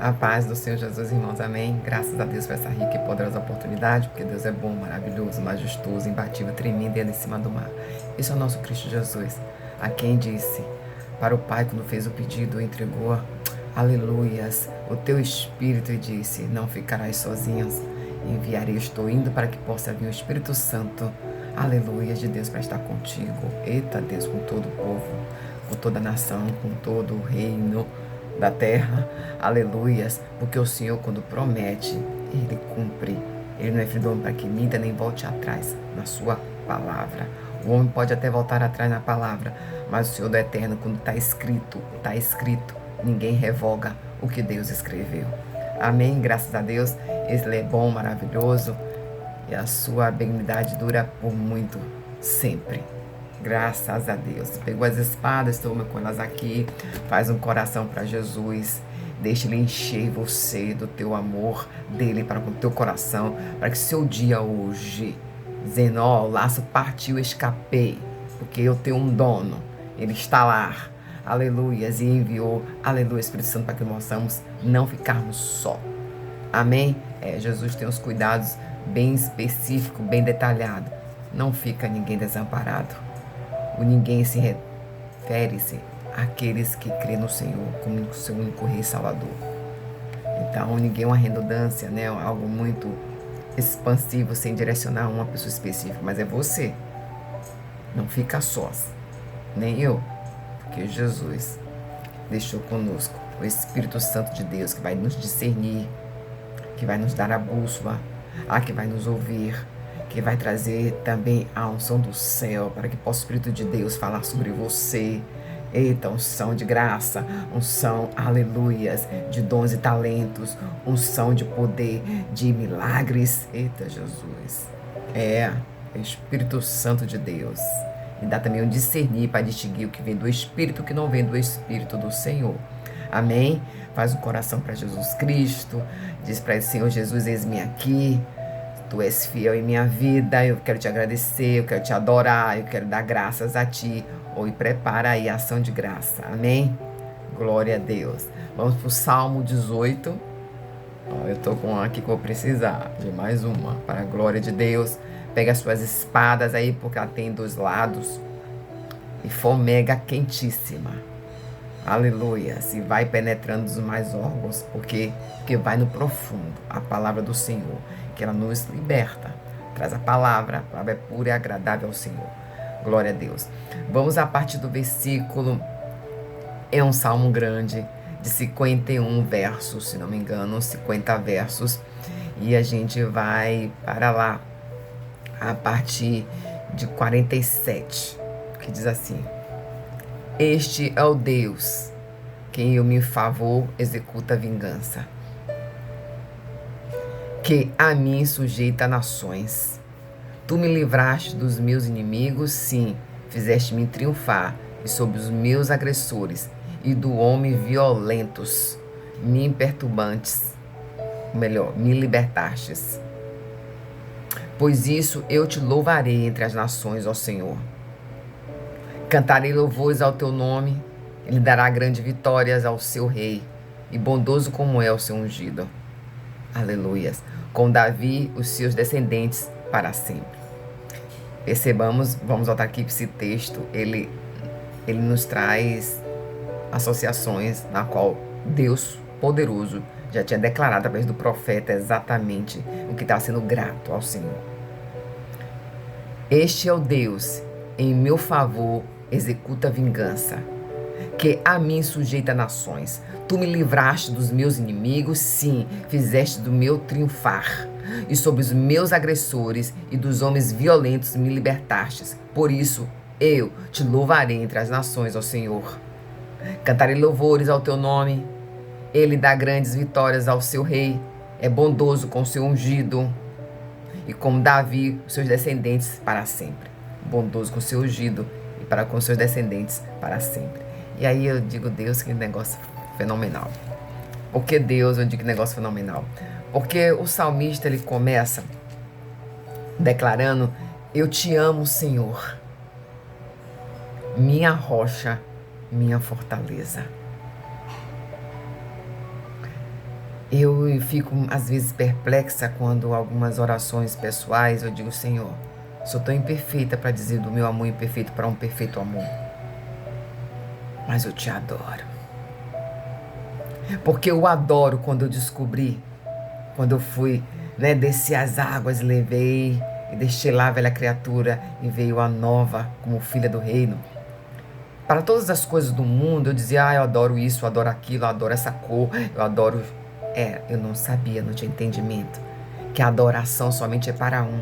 A paz do Senhor Jesus, irmãos, amém. Graças a Deus por essa rica e poderosa oportunidade, porque Deus é bom, maravilhoso, majestoso, imbatível, tremendo e ele em cima do mar. Esse é o nosso Cristo Jesus, a quem disse para o Pai, quando fez o pedido, entregou, aleluias, o teu Espírito e disse, não ficarás sozinhos, enviarei, estou indo para que possa vir o Espírito Santo, aleluia, de Deus para estar contigo. Eita Deus, com todo o povo, com toda a nação, com todo o reino da terra, aleluias, porque o Senhor, quando promete, Ele cumpre. Ele não é filho do homem para que minta, nem volte atrás na sua palavra. O homem pode até voltar atrás na palavra, mas o Senhor do Eterno, quando está escrito, ninguém revoga o que Deus escreveu. Amém, graças a Deus, Ele é bom, maravilhoso, e a sua benignidade dura por muito, sempre. Graças a Deus. Pegou as espadas, toma com elas aqui, faz um coração para Jesus, deixa Ele encher você do teu amor dele para com o teu coração, para que seu dia hoje, dizendo, ó, o laço partiu, escapei, porque eu tenho um dono, Ele está lá, aleluias, e enviou, aleluia, Espírito Santo, para que nós possamos não ficarmos só. Amém? Jesus tem os cuidados bem específicos, bem detalhados. Não fica ninguém desamparado. O ninguém se refere-se àqueles que crêem no Senhor como seu único Rei Salvador. Então, ninguém é uma redundância, né? Algo muito expansivo, sem direcionar a uma pessoa específica, mas é você. Não fica sós, nem eu, porque Jesus deixou conosco o Espírito Santo de Deus, que vai nos discernir, que vai nos dar a bússola, que vai nos ouvir, que vai trazer também a unção do céu, para que possa o Espírito de Deus falar sobre você. Eita, unção de graça, unção, aleluias, de dons e talentos, unção de poder, de milagres. Eita, Jesus. O Espírito Santo de Deus. E dá também um discernir para distinguir o que vem do Espírito e o que não vem do Espírito do Senhor. Amém? Faz um coração para Jesus Cristo. Diz para ele, Senhor Jesus, eis-me aqui. Tu és fiel em minha vida, eu quero te agradecer, eu quero te adorar, eu quero dar graças a ti. E prepara aí a ação de graça. Amém? Glória a Deus. Vamos para o Salmo 18. Eu estou com uma aqui que vou precisar de mais uma, para a glória de Deus. Pega as suas espadas aí, porque ela tem dois lados. E fomega quentíssima. Aleluia. Se vai penetrando os mais órgãos, porque vai no profundo a palavra do Senhor, que ela nos liberta. Traz a palavra é pura e agradável ao Senhor. Glória a Deus. Vamos a partir do versículo, é um salmo grande, de 51 versos, se não me engano, 50 versos, e a gente vai para lá, a partir de 47, que diz assim: Este é o Deus, quem eu me favor executa a vingança, que a mim sujeita nações. Tu me livraste dos meus inimigos, sim, fizeste-me triunfar, e sobre os meus agressores, e do homem violentos, me perturbantes, me libertastes. Pois isso eu te louvarei entre as nações, ó Senhor. Cantarei louvores ao teu nome, ele dará grandes vitórias ao seu rei, e bondoso como é o seu ungido. Aleluias. Com Davi, os seus descendentes para sempre. Percebamos, vamos voltar aqui para esse texto, ele nos traz associações na qual Deus poderoso já tinha declarado através do profeta exatamente o que está sendo grato ao Senhor. Este é o Deus, em meu favor executa vingança, que a mim sujeita nações. Tu me livraste dos meus inimigos, sim, fizeste do meu triunfar. E sobre os meus agressores e dos homens violentos me libertastes. Por isso, eu te louvarei entre as nações, ó Senhor. Cantarei louvores ao teu nome. Ele dá grandes vitórias ao seu rei. É bondoso com o seu ungido. E como Davi, os seus descendentes para sempre. Bondoso com o seu ungido e para com os seus descendentes para sempre. E aí eu digo, Deus, que negócio fenomenal. Por que Deus, eu digo que negócio fenomenal? Porque o salmista, ele começa declarando, eu te amo, Senhor, minha rocha, minha fortaleza. Eu fico, às vezes, perplexa quando algumas orações pessoais eu digo, Senhor, sou tão imperfeita para dizer do meu amor imperfeito para um perfeito amor, mas eu te adoro. Porque eu adoro quando eu descobri, quando eu fui, desci as águas, levei e deixei lá a velha criatura e veio a nova como filha do reino. Para todas as coisas do mundo, eu dizia, eu adoro isso, eu adoro aquilo, eu adoro essa cor, eu adoro... eu não sabia, não tinha entendimento, que a adoração somente é para um,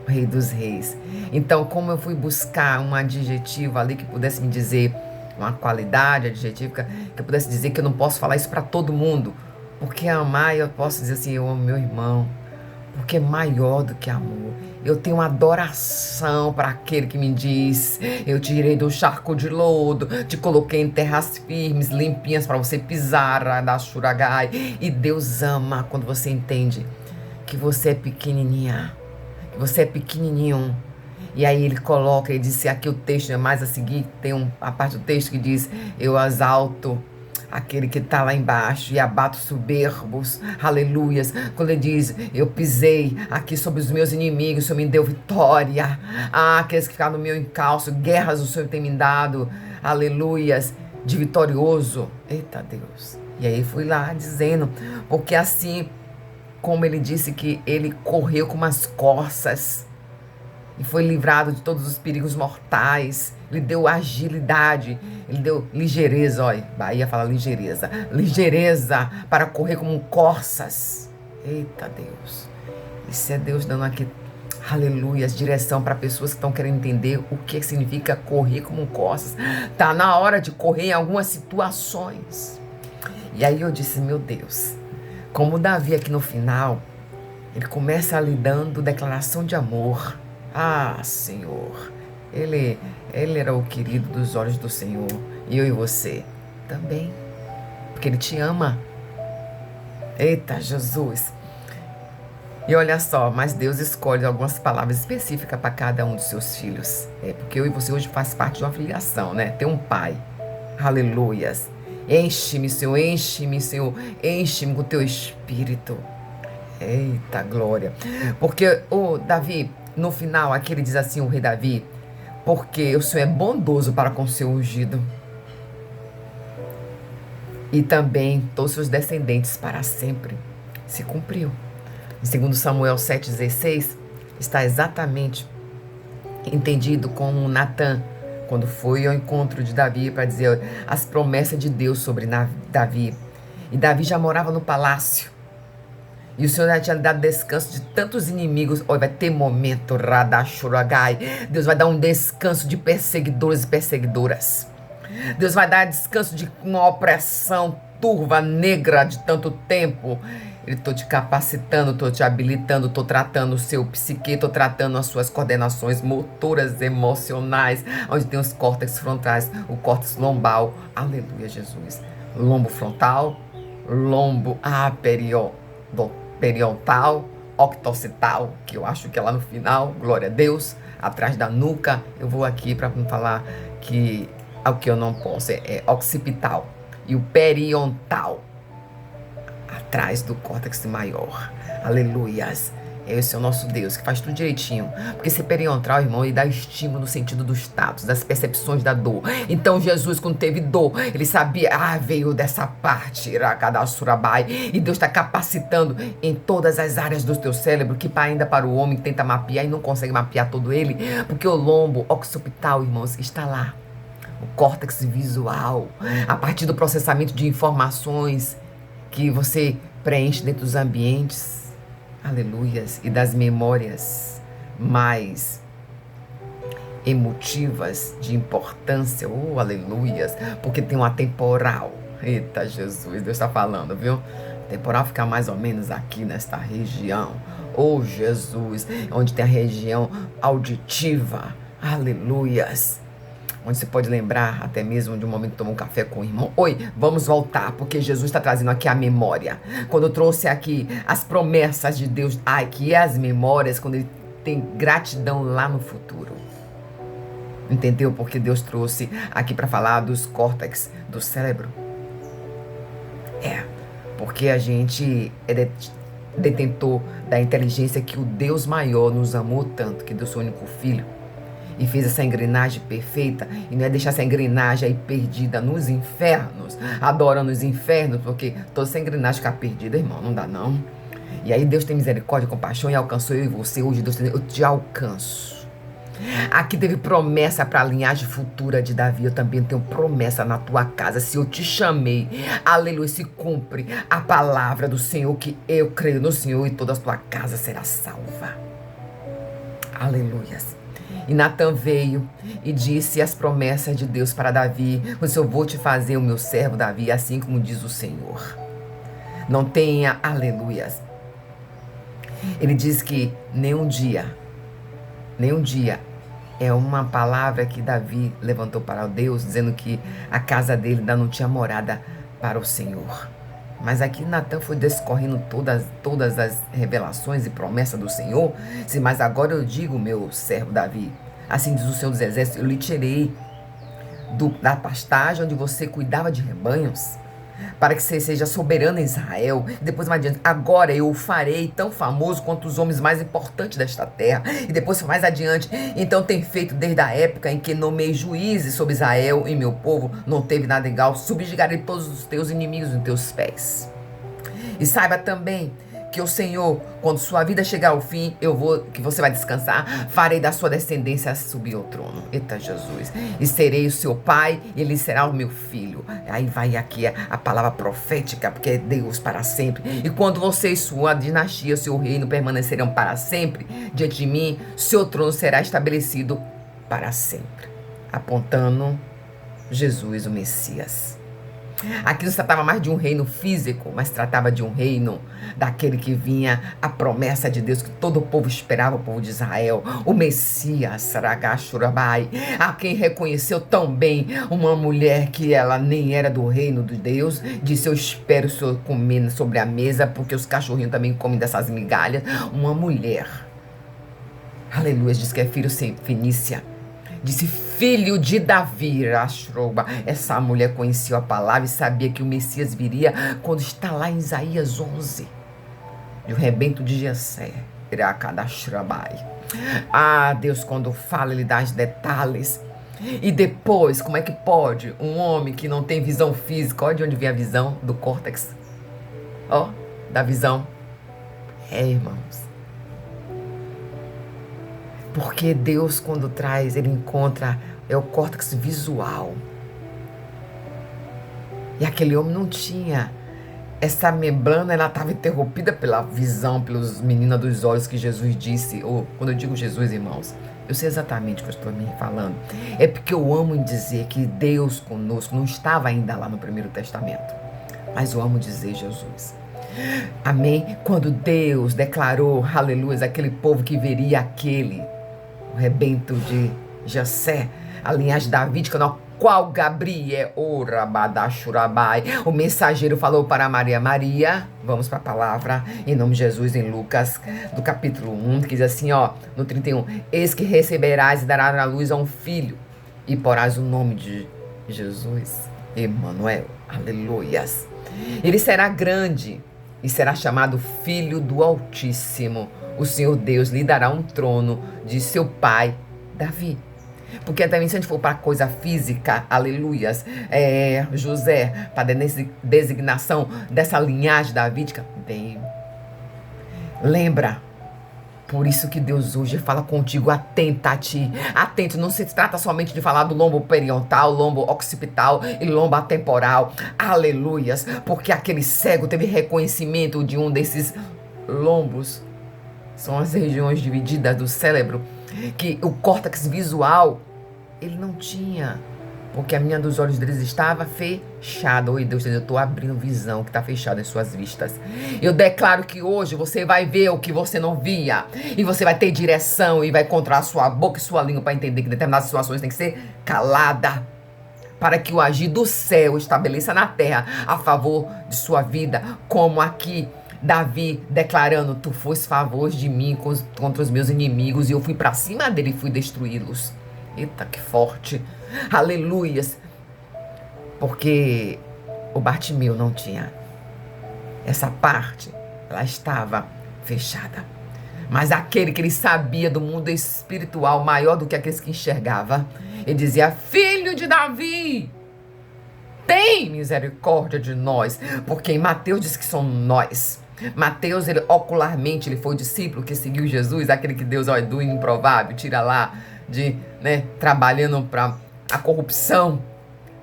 o Rei dos Reis. Então, como eu fui buscar um adjetivo ali que pudesse me dizer, uma qualidade adjetiva, que eu pudesse dizer que eu não posso falar isso para todo mundo, porque amar, eu posso dizer assim, eu amo meu irmão, porque é maior do que amor. Eu tenho adoração para aquele que me diz, eu tirei do charco de lodo, te coloquei em terras firmes, limpinhas para você pisar, da Shuragai. E Deus ama quando você entende que você é pequenininha, que você é pequenininho. E aí ele coloca, ele disse, aqui o texto é mais a seguir, tem a parte do texto que diz, eu exalto aquele que está lá embaixo e abato soberbos, aleluias. Quando ele diz, eu pisei aqui sobre os meus inimigos, o Senhor me deu vitória. Aqueles que ficaram no meu encalço, guerras o Senhor tem me dado, aleluias, de vitorioso. Eita Deus. E aí fui lá dizendo, porque assim como ele disse que ele correu com umas corças, e foi livrado de todos os perigos mortais. Ele deu agilidade, ele deu ligeireza, olha, Bahia fala ligeireza, ligeireza para correr como corças. Eita Deus, isso é Deus dando aqui, aleluia, direção para pessoas que estão querendo entender o que significa correr como corças. Tá na hora de correr em algumas situações. E aí eu disse, meu Deus, como Davi aqui no final, ele começa lhe dando declaração de amor. Senhor, ele era o querido dos olhos do Senhor, e eu e você também, porque Ele te ama. Eita, Jesus! E olha só, mas Deus escolhe algumas palavras específicas para cada um dos seus filhos. Porque eu e você hoje faz parte de uma filiação, né? Tem um pai. Aleluias! Enche-me, Senhor, enche-me com o teu espírito. Eita, glória! Porque o Davi... No final, aqui ele diz assim, o rei Davi, porque o Senhor é bondoso para com o seu ungido. E também todos os seus descendentes para sempre. Se cumpriu. Em 2 Samuel 7,16, está exatamente entendido como Natã, quando foi ao encontro de Davi para dizer as promessas de Deus sobre Davi. E Davi já morava no palácio. E o Senhor já tinha dado descanso de tantos inimigos. Olha, vai ter momento, Radashuragai. Deus vai dar um descanso de perseguidores e perseguidoras. Deus vai dar descanso de uma opressão turva, negra de tanto tempo. Ele estou te capacitando, estou te habilitando, estou tratando o seu psique, estou tratando as suas coordenações motoras, emocionais, onde tem os córtex frontais, o córtex lombal. Aleluia, Jesus. Lombo frontal, lombo periontal, octocital, que eu acho que é lá no final, glória a Deus, atrás da nuca. Eu vou aqui para não falar que o que eu não posso, é occipital. E o periontal, atrás do córtex maior. Aleluias. Esse é o nosso Deus, que faz tudo direitinho. Porque esse periontal, irmão, ele dá estímulo no sentido dos tatos, das percepções da dor. Então, Jesus, quando teve dor, ele sabia, veio dessa parte, Irakadassurabai. E Deus está capacitando em todas as áreas do teu cérebro, que ainda para o homem que tenta mapear e não consegue mapear todo ele. Porque o lombo occipital, irmãos, está lá. O córtex visual, a partir do processamento de informações que você preenche dentro dos ambientes, aleluias, e das memórias mais emotivas, de importância, aleluias, porque tem uma temporal. Eita, Jesus, Deus está falando, viu? A temporal fica mais ou menos aqui nesta região, Jesus, onde tem a região auditiva, aleluias, onde você pode lembrar até mesmo de um momento que tomou um café com o irmão. Oi, vamos voltar, porque Jesus está trazendo aqui a memória. Quando eu trouxe aqui as promessas de Deus, aqui as memórias, quando ele tem gratidão lá no futuro. Entendeu? Porque Deus trouxe aqui para falar dos córtex do cérebro. porque a gente é detentor da inteligência que o Deus maior nos amou tanto, que deu seu único filho e fez essa engrenagem perfeita, e não é deixar essa engrenagem aí perdida nos infernos, adorando os infernos, porque toda essa engrenagem ficar perdida, irmão, não dá não. E aí Deus tem misericórdia, compaixão e alcançou eu e você. Hoje Deus tem, eu te alcanço. Aqui teve promessa para a linhagem futura de Davi. Eu também tenho promessa na tua casa. Se eu te chamei, aleluia, se cumpre a palavra do Senhor, que eu creio no Senhor e toda a tua casa será salva. Aleluia. E Natã veio e disse as promessas de Deus para Davi: eu vou te fazer o meu servo Davi, assim como diz o Senhor. Não tenha, aleluias. Ele diz que nem um dia é uma palavra que Davi levantou para Deus, dizendo que a casa dele ainda não tinha morada para o Senhor. Mas aqui Natã foi descorrendo todas as revelações e promessas do Senhor. Sim, mas agora eu digo, meu servo Davi, assim diz o Senhor dos Exércitos, eu lhe tirei da pastagem onde você cuidava de rebanhos, para que você seja soberano em Israel. E depois mais adiante, agora eu o farei tão famoso quanto os homens mais importantes desta terra. E depois mais adiante, então tem feito desde a época em que nomeei juízes sobre Israel e meu povo, não teve nada igual, subjugarei todos os teus inimigos em teus pés. E saiba também que o Senhor, quando sua vida chegar ao fim, que você vai descansar, farei da sua descendência subir ao trono. Eita Jesus. E serei o seu pai, e ele será o meu filho. Aí vai aqui a palavra profética, porque é Deus para sempre. E quando você e sua dinastia, seu reino permanecerão para sempre diante de mim, seu trono será estabelecido para sempre. Apontando Jesus, o Messias. Aqui não se tratava mais de um reino físico, mas tratava de um reino daquele que vinha a promessa de Deus, que todo o povo esperava, o povo de Israel, o Messias, Saragashurabai, a quem reconheceu tão bem uma mulher que ela nem era do reino de Deus, disse: eu espero o Senhor comer sobre a mesa, porque os cachorrinhos também comem dessas migalhas. Uma mulher, aleluia, diz que é filho sem Fenícia, disse: filho de Davi, Ashroba. Essa mulher conhecia a palavra e sabia que o Messias viria, quando está lá em Isaías 11, de o rebento de Jessé, Irakadashrabai. Ah, Deus, quando fala, ele dá os detalhes. E depois, como é que pode um homem que não tem visão física, olha de onde vem a visão do córtex, ó, da visão, irmãos. Porque Deus, quando traz, ele encontra, o córtex visual. E aquele homem não tinha. Essa membrana, ela estava interrompida pela visão, pelos meninos dos olhos que Jesus disse. Ou, quando eu digo Jesus, irmãos, eu sei exatamente o que eu estou me falando. É porque eu amo em dizer que Deus conosco não estava ainda lá no Primeiro Testamento. Mas eu amo dizer Jesus. Amém? Quando Deus declarou, aleluia, aquele povo que veria o rebento de Jessé, a linhagem davídica, no qual Gabriel, o mensageiro, falou para Maria. Maria, vamos para a palavra, em nome de Jesus, em Lucas, do capítulo 1, que diz assim, ó, no 31, eis que receberás e darás à luz a um filho, e porás o nome de Jesus, Emanuel, aleluias. Ele será grande e será chamado Filho do Altíssimo. O Senhor Deus lhe dará um trono de seu pai, Davi. Porque também, se a gente for para coisa física, aleluias, José, para designação dessa linhagem davídica, bem, lembra, por isso que Deus hoje fala contigo, atenta a ti, atento, não se trata somente de falar do lombo periodontal, lombo occipital e lombo atemporal, aleluias, porque aquele cego teve reconhecimento de um desses lombos. São as regiões divididas do cérebro, que o córtex visual, ele não tinha, porque a minha dos olhos deles estava fechada. Oi, Deus, eu estou abrindo visão que está fechada em suas vistas. Eu declaro que hoje você vai ver o que você não via, e você vai ter direção, e vai encontrar sua boca e sua língua para entender que determinadas situações têm que ser calada, para que o agir do céu estabeleça na terra a favor de sua vida, como aqui Davi declarando: tu foste favor de mim contra os meus inimigos, e eu fui para cima dele e fui destruí-los. Eita, que forte, aleluias, porque o Bartimeu não tinha Essa parte, ela estava fechada. Mas aquele que ele sabia do mundo espiritual maior do que aqueles que enxergava, ele dizia: filho de Davi, tem misericórdia de nós. Porque em Mateus diz que somos nós. Mateus, ele ocularmente, ele foi o discípulo que seguiu Jesus, aquele que Deus, ó, do improvável, tira lá de, trabalhando para a corrupção,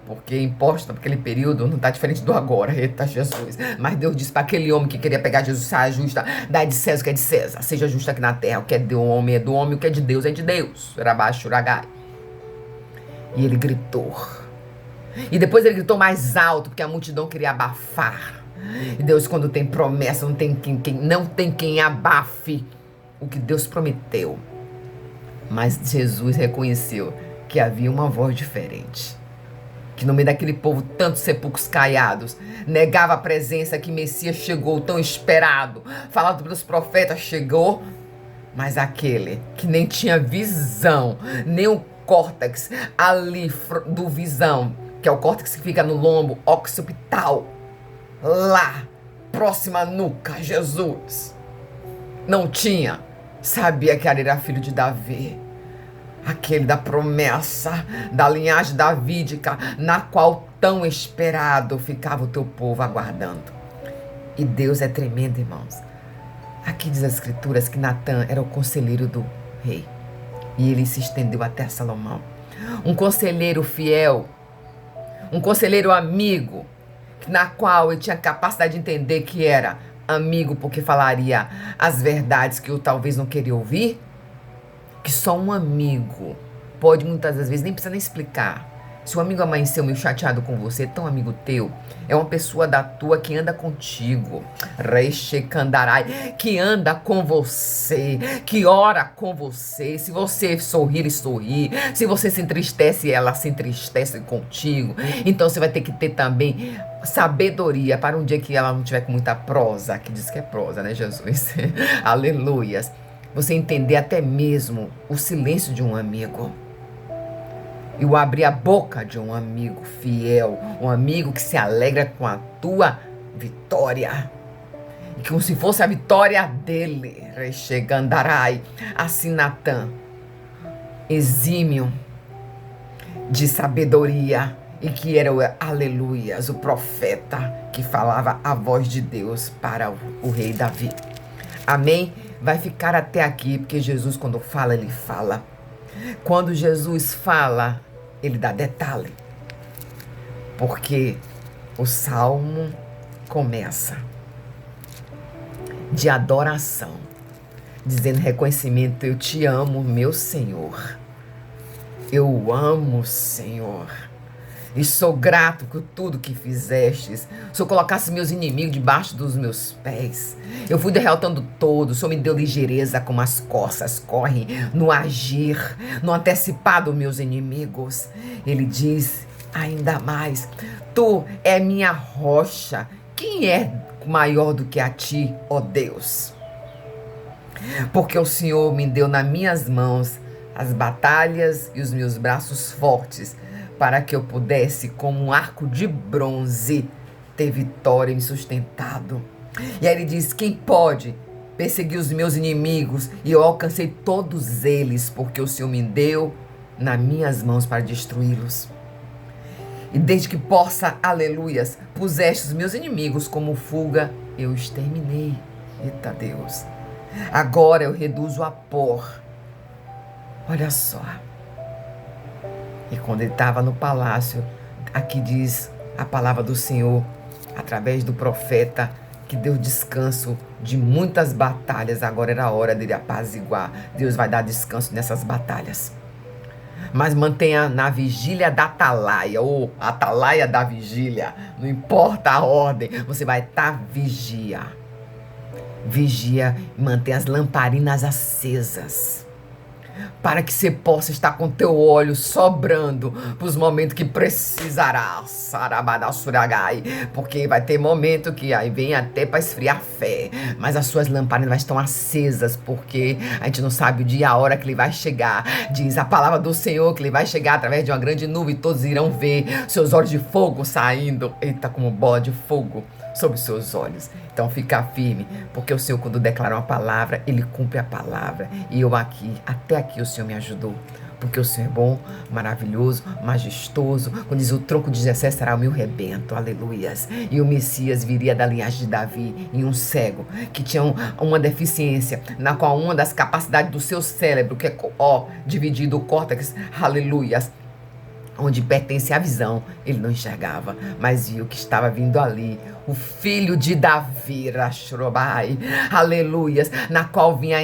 porque imposto naquele período não está diferente do agora. Eita Jesus. Mas Deus disse para aquele homem que queria pegar Jesus: seja justa, dá de César o que é de César, seja justo aqui na terra. O que é do homem é do homem, o que é de Deus é de Deus. Rabaixo, ragai. E ele gritou. E depois ele gritou mais alto, porque a multidão queria abafar. E Deus, quando tem promessa, não tem quem abafe o que Deus prometeu. Mas Jesus reconheceu que havia uma voz diferente. Que no meio daquele povo, tantos sepulcros caiados, negava a presença que Messias chegou, tão esperado, falado pelos profetas, chegou. Mas aquele que nem tinha visão, nem o córtex ali do visão, que é o córtex que fica no lombo occipital, lá, próxima à nuca, Jesus, não tinha, sabia que ele era filho de Davi, aquele da promessa, da linhagem davídica, na qual tão esperado ficava o teu povo aguardando. E Deus é tremendo, irmãos. Aqui diz as escrituras que Natã era o conselheiro do rei, e ele se estendeu até Salomão. Um conselheiro fiel, um conselheiro amigo, na qual ele tinha capacidade de entender que era amigo porque falaria as verdades que eu talvez não queria ouvir, que só um amigo pode muitas das vezes, nem precisa nem explicar. Se o amigo amanheceu meio chateado com você, tão amigo teu, é uma pessoa da tua que anda contigo, que anda com você, que ora com você. Se você sorrir, ele sorri. Se você se entristece, ela se entristece contigo. Então você vai ter que ter também sabedoria para um dia que ela não tiver com muita prosa, que diz que é prosa, né, Jesus? Aleluias. Você entender até mesmo o silêncio de um amigo. E o abrir a boca de um amigo fiel, um amigo que se alegra com a tua vitória. E como se fosse a vitória dele. Rechegandarai. Assim Natã, exímio de sabedoria, e que era, aleluias, o profeta que falava a voz de Deus para o rei Davi. Amém? Vai ficar até aqui, porque Jesus, quando fala, ele fala. Quando Jesus fala, ele dá detalhe. Porque o salmo começa de adoração, dizendo reconhecimento: eu te amo, meu Senhor. Eu amo, Senhor. E sou grato por tudo que fizestes. Se eu colocasse meus inimigos debaixo dos meus pés, eu fui derrotando todos. O Senhor me deu ligeireza como as corças correm no agir, no antecipar dos meus inimigos. Ele diz ainda mais: tu é minha rocha. Quem é maior do que a ti, ó Deus? Porque o Senhor me deu nas minhas mãos as batalhas e os meus braços fortes, para que eu pudesse, como um arco de bronze, ter vitória e me sustentado. E aí ele diz: quem pode perseguir os meus inimigos? E eu alcancei todos eles, porque o Senhor me deu nas minhas mãos para destruí-los. E desde que possa, aleluias, puseste os meus inimigos como fuga, eu exterminei. Eita Deus. Agora eu reduzo a pó. Olha só. E quando ele estava no palácio, aqui diz a palavra do Senhor, através do profeta, que deu descanso de muitas batalhas. Agora era a hora dele apaziguar. Deus vai dar descanso nessas batalhas. Mas mantenha na vigília da atalaia, ou atalaia da vigília. Não importa a ordem, você vai estar vigia. Vigia e mantenha as lamparinas acesas, para que você possa estar com teu óleo sobrando para os momentos que precisará, porque vai ter momento que aí vem até para esfriar a fé, mas as suas lamparinas estão acesas, porque a gente não sabe o dia e a hora que ele vai chegar. Diz a palavra do Senhor que ele vai chegar através de uma grande nuvem, e todos irão ver seus olhos de fogo saindo, eita, como bola de fogo, sobre os seus olhos. Então fica firme, porque o Senhor, quando declara uma palavra, Ele cumpre a palavra. E eu aqui, até aqui o Senhor me ajudou. Porque o Senhor é bom, maravilhoso, majestoso. Quando diz o tronco de Jessé será o meu rebento, aleluias. E o Messias viria da linhagem de Davi, e um cego que tinha uma deficiência, na qual uma das capacidades do seu cérebro, que é dividido o córtex, aleluias, onde pertence a visão, ele não enxergava, mas viu que estava vindo ali o filho de Davi, Rashrobai, aleluias, na qual vinha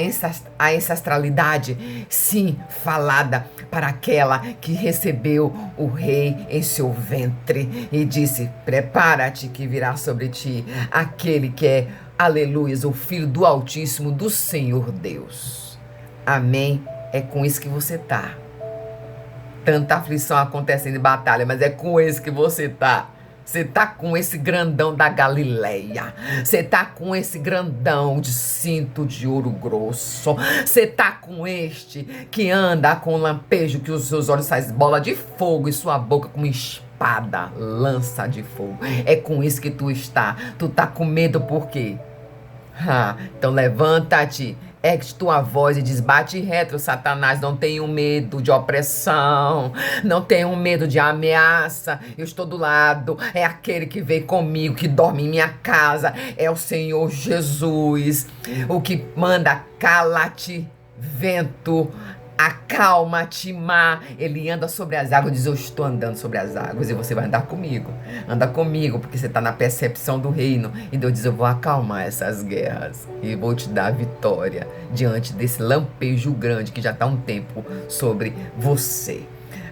a ancestralidade, sim, falada para aquela que recebeu o rei em seu ventre e disse: prepara-te que virá sobre ti aquele que é, aleluias, o filho do Altíssimo, do Senhor Deus. Amém? É com isso que você está. Tanta aflição acontecendo em batalha, mas é com esse que você tá. Você tá com esse grandão da Galileia. Você tá com esse grandão de cinto de ouro grosso. Você tá com este que anda com lampejo, que os seus olhos saem bola de fogo e sua boca com espada, lança de fogo. É com isso que tu está. Tu tá com medo por quê? Então levanta-te. Ergue tua voz e diz: bate reto, Satanás, não tenho medo de opressão, não tenho medo de ameaça, eu estou do lado, é aquele que veio comigo, que dorme em minha casa, é o Senhor Jesus, o que manda: cala-te, vento, acalma-te, mar. Ele anda sobre as águas, diz: eu estou andando sobre as águas e você vai andar comigo. Anda comigo, porque você está na percepção do reino. E Deus diz: eu vou acalmar essas guerras e vou te dar vitória diante desse lampejo grande que já está há um tempo sobre você.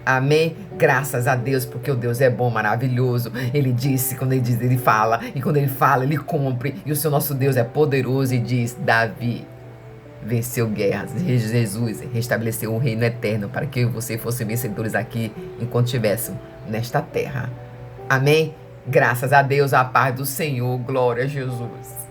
Amém? Graças a Deus, porque o Deus é bom, maravilhoso. Ele disse, quando ele diz, ele fala. E quando ele fala, ele cumpre. E o seu nosso Deus é poderoso e diz: Davi venceu guerras, Jesus restabeleceu um reino eterno para que eu e você fossem vencedores aqui enquanto estivéssemos nesta terra. Amém? Graças a Deus, a paz do Senhor, glória a Jesus.